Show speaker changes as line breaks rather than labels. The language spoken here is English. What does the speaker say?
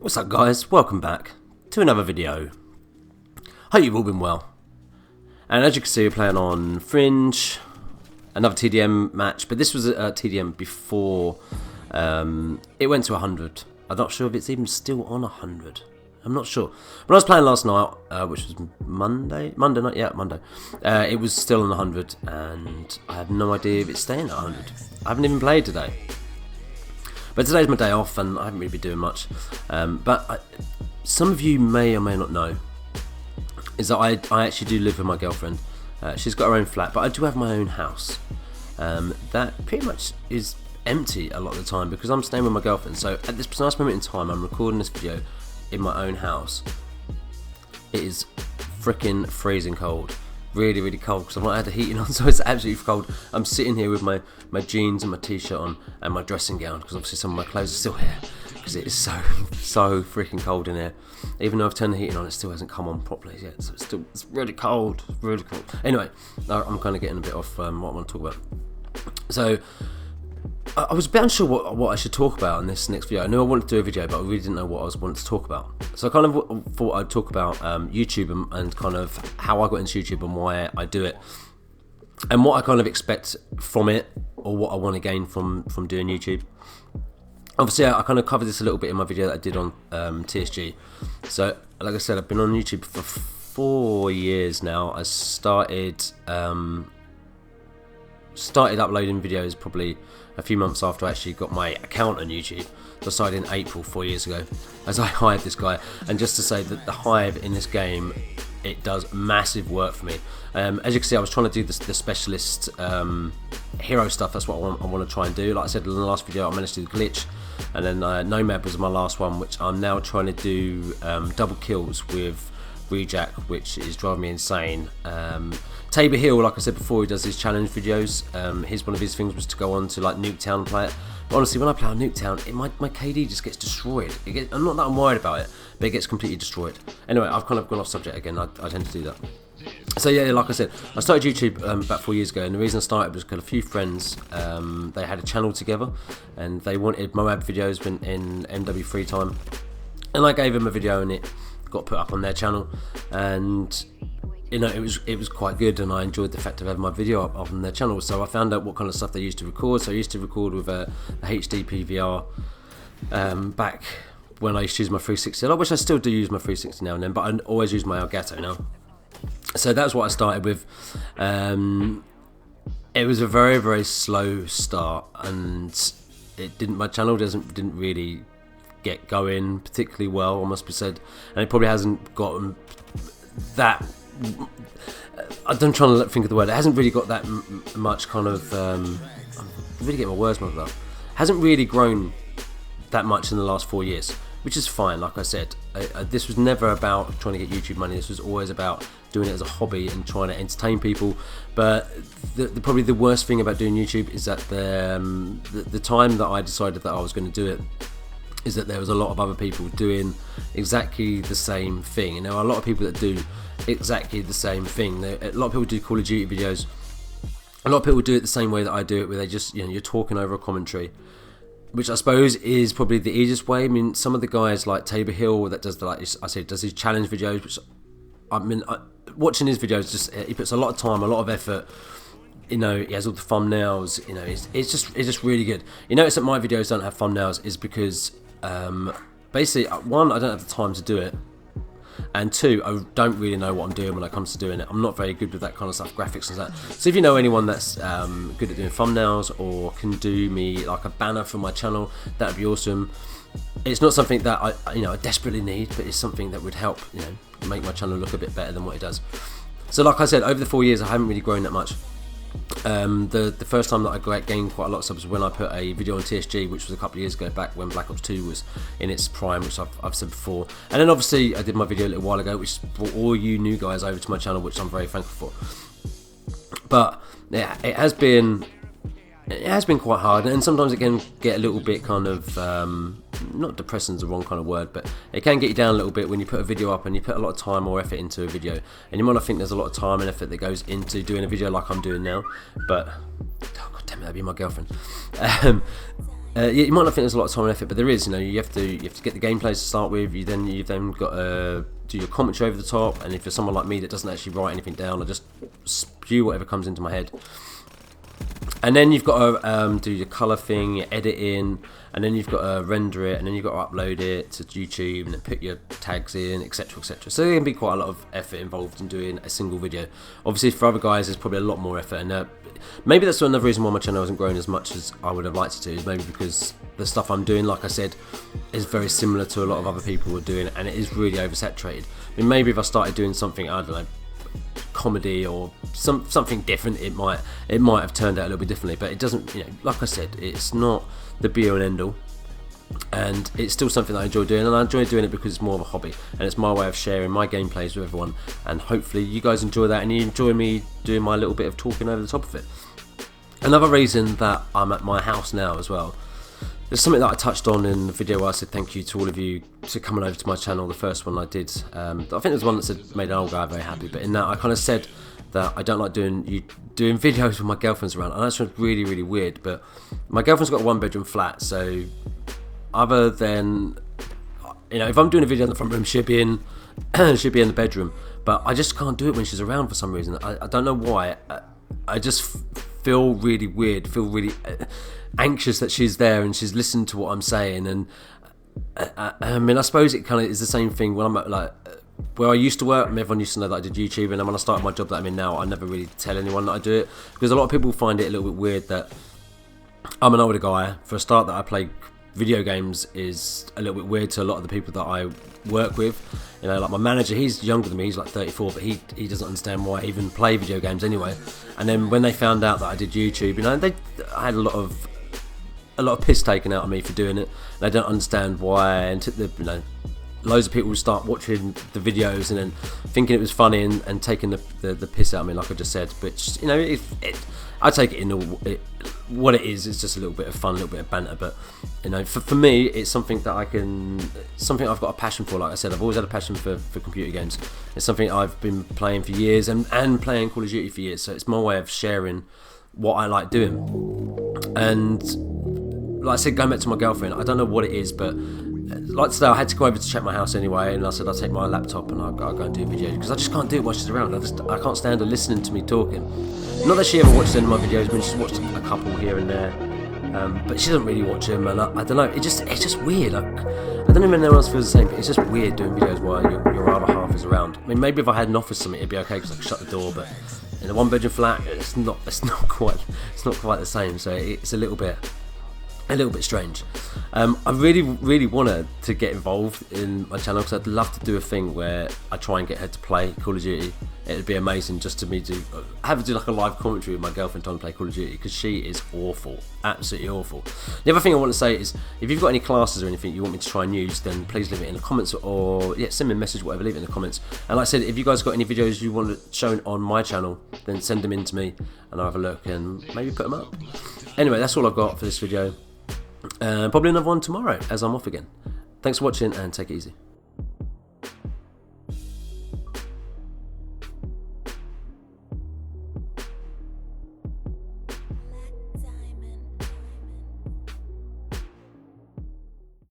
What's up guys, welcome back to another video. Hope you've all been well. And as you can see, we're playing on Fringe, another TDM match, but this was a TDM before it went to 100. I'm not sure if it's even still on 100. I'm not sure. When I was playing last night, which was Monday night, yeah, Monday, it was still on 100, and I have no idea if it's staying at 100. I haven't even played today. But today's my day off and I haven't really been doing much. Some of you may or may not know is that I actually do live with my girlfriend. She's got her own flat, but I do have my own house. That pretty much is empty a lot of the time because I'm staying with my girlfriend. So at this precise moment in time, I'm recording this video in my own house. It is freaking freezing cold. Really, really cold because I've not had the heating on, so it's absolutely cold. I'm sitting here with my jeans and my t-shirt on and my dressing gown because obviously some of my clothes are still here because it is so freaking cold in here. Even though I've turned the heating on, it still hasn't come on properly yet, so it's really cold, really cold. Anyway, I'm kind of getting a bit off what I want to talk about. So I was a bit unsure what I should talk about in this next video. I knew I wanted to do a video, but I really didn't know what I wanted to talk about. So I kind of thought I'd talk about YouTube and kind of how I got into YouTube and why I do it, and what I kind of expect from it, or what I want to gain from doing YouTube. Obviously, I kind of covered this a little bit in my video that I did on TSG. So, like I said, I've been on YouTube for 4 years now. I started uploading videos probably a few months after I actually got my account on YouTube. So I started in April 4 years ago as I hired this guy. And just to say that the Hive in this game, it does massive work for me. As you can see, I was trying to do the specialist hero stuff. That's what I want to try and do. Like I said in the last video, I managed to do the glitch, and then Nomad was my last one, which I'm now trying to do double kills with Rejack, which is driving me insane. Tabor Hill, like I said before, he does his challenge videos. One of his things was to go on to like Nuketown and play it. But honestly, when I play on Nuketown, my KD just gets destroyed. Not that I'm worried about it, but it gets completely destroyed. Anyway, I've kind of gone off subject again. I tend to do that. So yeah, like I said, I started YouTube about 4 years ago, and the reason I started was because a few friends, they had a channel together, and they wanted Moab videos in MW free time, and I gave them a video, and it got put up on their channel, and you know, it was quite good, and I enjoyed the fact of having my video up on their channel. So I found out what kind of stuff they used to record. So I used to record with a HD PVR back when I used to use my 360 a lot, which I still do use my 360 now and then, but I always use my Elgato now. So that's what I started with. It was a very, very slow start, and my channel didn't really get going particularly well, I must be said, and it probably hasn't gotten that. I'm trying to think of the word. It hasn't really got that much kind of. I'm really getting my words muddled up. Hasn't really grown that much in the last 4 years, which is fine. Like I said, this was never about trying to get YouTube money. This was always about doing it as a hobby and trying to entertain people. But probably the worst thing about doing YouTube is that the time that I decided that I was going to do it is that there was a lot of other people doing exactly the same thing. And there are a lot of people that do exactly the same thing. A lot of people do Call of Duty videos. A lot of people do it the same way that I do it, where they just, you're talking over a commentary, which I suppose is probably the easiest way. I mean, some of the guys like Tabor Hill that does does his challenge videos, which watching his videos, he puts a lot of time, a lot of effort. You know, he has all the thumbnails. You know, it's just really good. You notice that my videos don't have thumbnails is because basically, one, I don't have the time to do it, and two, I don't really know what I'm doing when it comes to doing it. I'm not very good with that kind of stuff, graphics and that. So if you know anyone that's good at doing thumbnails or can do me like a banner for my channel, that would be awesome. It's not something that I desperately need, but it's something that would help, make my channel look a bit better than what it does. So like I said, over the 4 years, I haven't really grown that much. The first time that I gained quite a lot of subs was when I put a video on TSG, which was a couple of years ago, back when Black Ops 2 was in its prime, which I've said before. And then obviously I did my video a little while ago, which brought all you new guys over to my channel, which I'm very thankful for. But yeah, it has been quite hard, and sometimes it can get a little bit kind of not depressing is the wrong kind of word, but it can get you down a little bit when you put a video up and you put a lot of time or effort into a video, and you might not think there's a lot of time and effort that goes into doing a video like I'm doing now, but oh god damn it, that'd be my girlfriend. Yeah, you might not think there's a lot of time and effort, but there is. You know, you have to get the gameplays to start with. You've then got to do your commentary over the top. And if you're someone like me that doesn't actually write anything down, I just spew whatever comes into my head. And then you've got to do your colour thing, your editing, and then you've got to render it, and then you've got to upload it to YouTube, and then put your tags in, etc, etc. So there can be quite a lot of effort involved in doing a single video. Obviously for other guys there's probably a lot more effort, and maybe that's another reason why my channel hasn't grown as much as I would have liked it to, is maybe because the stuff I'm doing, like I said, is very similar to a lot of other people who are doing it, and it is really oversaturated. I mean, maybe if I started doing something, I don't know, comedy or something different, it might have turned out a little bit differently, but it doesn't, you know, like I said, it's not the be all and end all, and it's still something that I enjoy doing, and I enjoy doing it because it's more of a hobby, and it's my way of sharing my gameplays with everyone, and hopefully you guys enjoy that, and you enjoy me doing my little bit of talking over the top of it. Another reason that I'm at my house now as well, there's something that I touched on in the video where I said thank you to all of you to coming over to my channel. The first one I did, I think there's one that said made an old guy very happy, but in that I kind of said that I don't like doing videos with my girlfriend's around. I know it's really, really weird, but my girlfriend's got a 1-bedroom flat, so other than, you know, if I'm doing a video in the front room, she'd be in the bedroom, but I just can't do it when she's around for some reason. I don't know why. I just feel really weird, feel really anxious that she's there and she's listening to what I'm saying, and I mean, I suppose it kind of is the same thing when I'm at, like, where I used to work, everyone used to know that I did YouTube, and then when I started my job that I'm in now, I never really tell anyone that I do it, because a lot of people find it a little bit weird that I'm an older guy. For a start, that I play video games is a little bit weird to a lot of the people that I work with. You know, like my manager, he's younger than me, he's like 34, but he doesn't understand why I even play video games anyway. And then when they found out that I did YouTube, you know, I had a lot of piss taken out of me for doing it. They don't understand why, and you know, loads of people will start watching the videos and then thinking it was funny and taking the piss out of me, like I just said. But you know, I take it in what it is. It's just a little bit of fun, a little bit of banter. But you know, for me, it's something that something I've got a passion for. Like I said, I've always had a passion for computer games. It's something I've been playing for years and playing Call of Duty for years. So it's my way of sharing what I like doing. And like I said, going back to my girlfriend, I don't know what it is, but like today, I had to go over to check my house anyway, and I said I'll take my laptop and I'll go and do videos, because I just can't do it while she's around. I can't stand her listening to me talking. Not that she ever watches any of my videos, but she's watched a couple here and there, but she doesn't really watch them, and I don't know, it's just weird. Like, I don't know if anyone else feels the same, but it's just weird doing videos while your other half is around. I mean, maybe if I had an office or something, it'd be okay because I could shut the door, but in a 1-bedroom flat, it's not quite the same. So it's a little bit strange. I really wanted to get involved in my channel, because I'd love to do a thing where I try and get her to play Call of Duty. It'd be amazing just to have her do like a live commentary with my girlfriend trying to play Call of Duty, because she is awful, absolutely awful. The other thing I want to say is, if you've got any classes or anything you want me to try and use, then please leave it in the comments, or send me a message, whatever, leave it in the comments. And like I said, if you guys got any videos you want shown on my channel, then send them in to me and I'll have a look and maybe put them up. Anyway, that's all I've got for this video. Probably another one tomorrow as I'm off again. Thanks for watching, and take it easy.